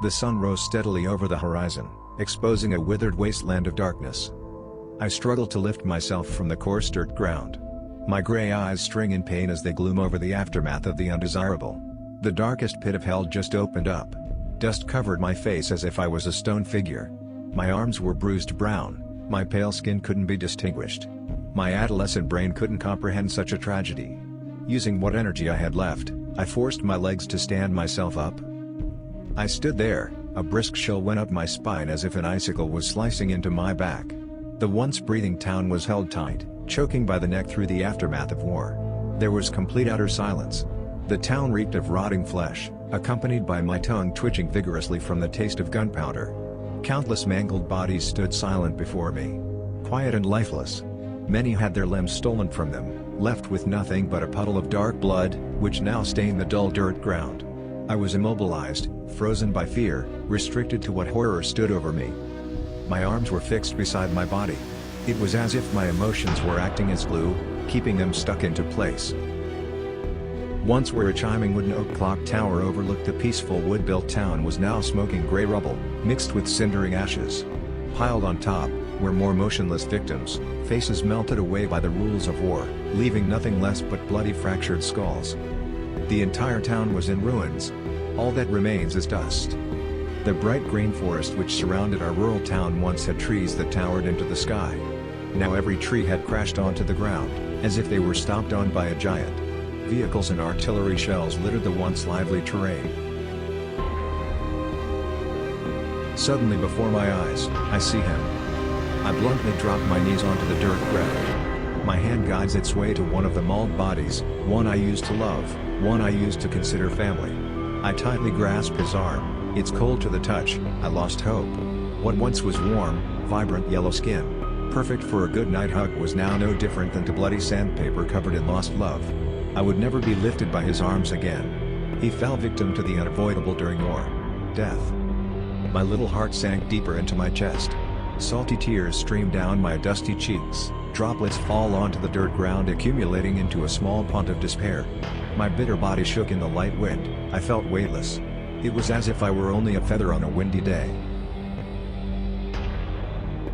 The sun rose steadily over the horizon, exposing a withered wasteland of darkness. I struggled to lift myself from the coarse dirt ground. My gray eyes string in pain as they gloom over the aftermath of the undesirable. The darkest pit of hell just opened up. Dust covered my face as if I was a stone figure. My arms were bruised brown, my pale skin couldn't be distinguished. My adolescent brain couldn't comprehend such a tragedy. Using what energy I had left, I forced my legs to stand myself up. I stood there, a brisk chill went up my spine as if an icicle was slicing into my back. The once breathing town was held tight, choking by the neck through the aftermath of war. There was complete utter silence. The town reeked of rotting flesh, accompanied by my tongue twitching vigorously from the taste of gunpowder. Countless mangled bodies stood silent before me. Quiet and lifeless. Many had their limbs stolen from them, left with nothing but a puddle of dark blood, which now stained the dull dirt ground. I was immobilized, frozen by fear, restricted to what horror stood over me. My arms were fixed beside my body. It was as if my emotions were acting as glue, keeping them stuck into place. Once where a chiming wooden oak clock tower overlooked the peaceful wood-built town was now smoking gray rubble, mixed with cindering ashes. Piled on top, were more motionless victims, faces melted away by the rules of war, leaving nothing less but bloody fractured skulls. The entire town was in ruins. All that remains is dust. The bright green forest which surrounded our rural town once had trees that towered into the sky. Now every tree had crashed onto the ground, as if they were stomped on by a giant. Vehicles and artillery shells littered the once lively terrain. Suddenly before my eyes, I see him. I bluntly drop my knees onto the dirt ground. My hand guides its way to one of the mauled bodies, one I used to love, one I used to consider family. I tightly grasp his arm, it's cold to the touch. I lost hope. What once was warm, vibrant yellow skin, perfect for a good night hug, was now no different than to bloody sandpaper covered in lost love. I would never be lifted by his arms again. He fell victim to the unavoidable during war. Death. My little heart sank deeper into my chest. Salty tears streamed down my dusty cheeks, droplets fall onto the dirt ground, accumulating into a small pond of despair. My bitter body shook in the light wind, I felt weightless. It was as if I were only a feather on a windy day.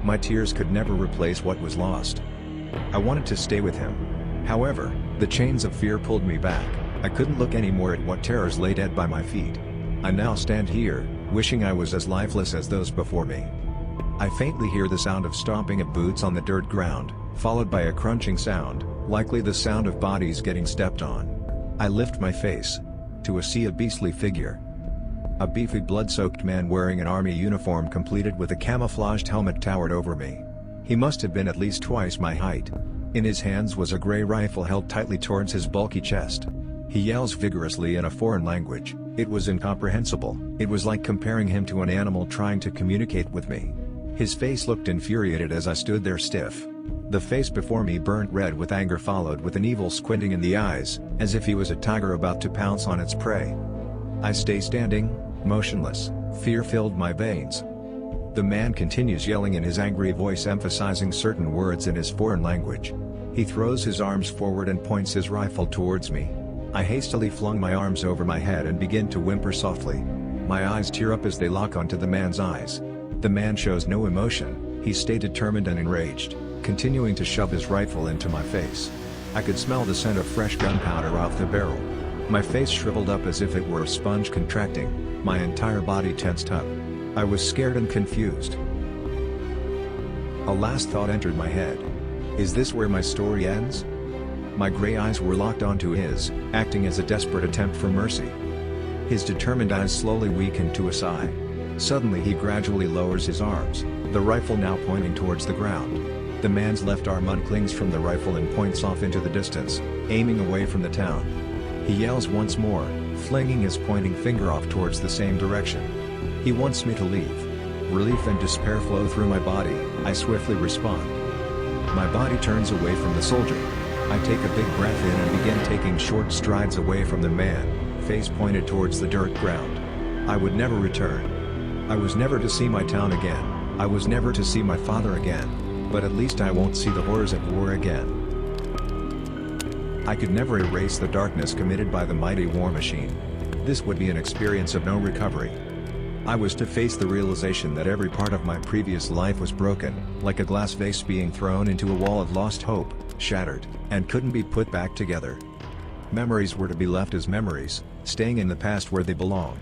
My tears could never replace what was lost. I wanted to stay with him. However, the chains of fear pulled me back. I couldn't look anymore at what terrors lay dead by my feet. I now stand here, wishing I was as lifeless as those before me. I faintly hear the sound of stomping of boots on the dirt ground, followed by a crunching sound, likely the sound of bodies getting stepped on. I lift my face to see a beastly figure. A beefy blood-soaked man wearing an army uniform completed with a camouflaged helmet towered over me. He must have been at least twice my height. In his hands was a gray rifle held tightly towards his bulky chest. He yells vigorously in a foreign language. It was incomprehensible. It was like comparing him to an animal trying to communicate with me. His face looked infuriated as I stood there stiff. The face before me burnt red with anger, followed with an evil squinting in the eyes, as if he was a tiger about to pounce on its prey. I stay standing, motionless, fear filled my veins. The man continues yelling in his angry voice, emphasizing certain words in his foreign language. He throws his arms forward and points his rifle towards me. I hastily flung my arms over my head and begin to whimper softly. My eyes tear up as they lock onto the man's eyes. The man shows no emotion, he stayed determined and enraged, continuing to shove his rifle into my face. I could smell the scent of fresh gunpowder off the barrel. My face shriveled up as if it were a sponge contracting, my entire body tensed up. I was scared and confused. A last thought entered my head. Is this where my story ends? My gray eyes were locked onto his, acting as a desperate attempt for mercy. His determined eyes slowly weakened to a sigh. Suddenly he gradually lowers his arms, the rifle now pointing towards the ground. The man's left arm unclings from the rifle and points off into the distance, aiming away from the town. He yells once more, flinging his pointing finger off towards the same direction. He wants me to leave. Relief and despair flow through my body. I swiftly respond. My body turns away from the soldier. I take a big breath in and begin taking short strides away from the man, face pointed towards the dirt ground. I would never return. I was never to see my town again. I was never to see my father again. But at least I won't see the horrors of war again. I could never erase the darkness committed by the mighty war machine. This would be an experience of no recovery. I was to face the realization that every part of my previous life was broken, like a glass vase being thrown into a wall of lost hope, shattered, and couldn't be put back together. Memories were to be left as memories, staying in the past where they belong.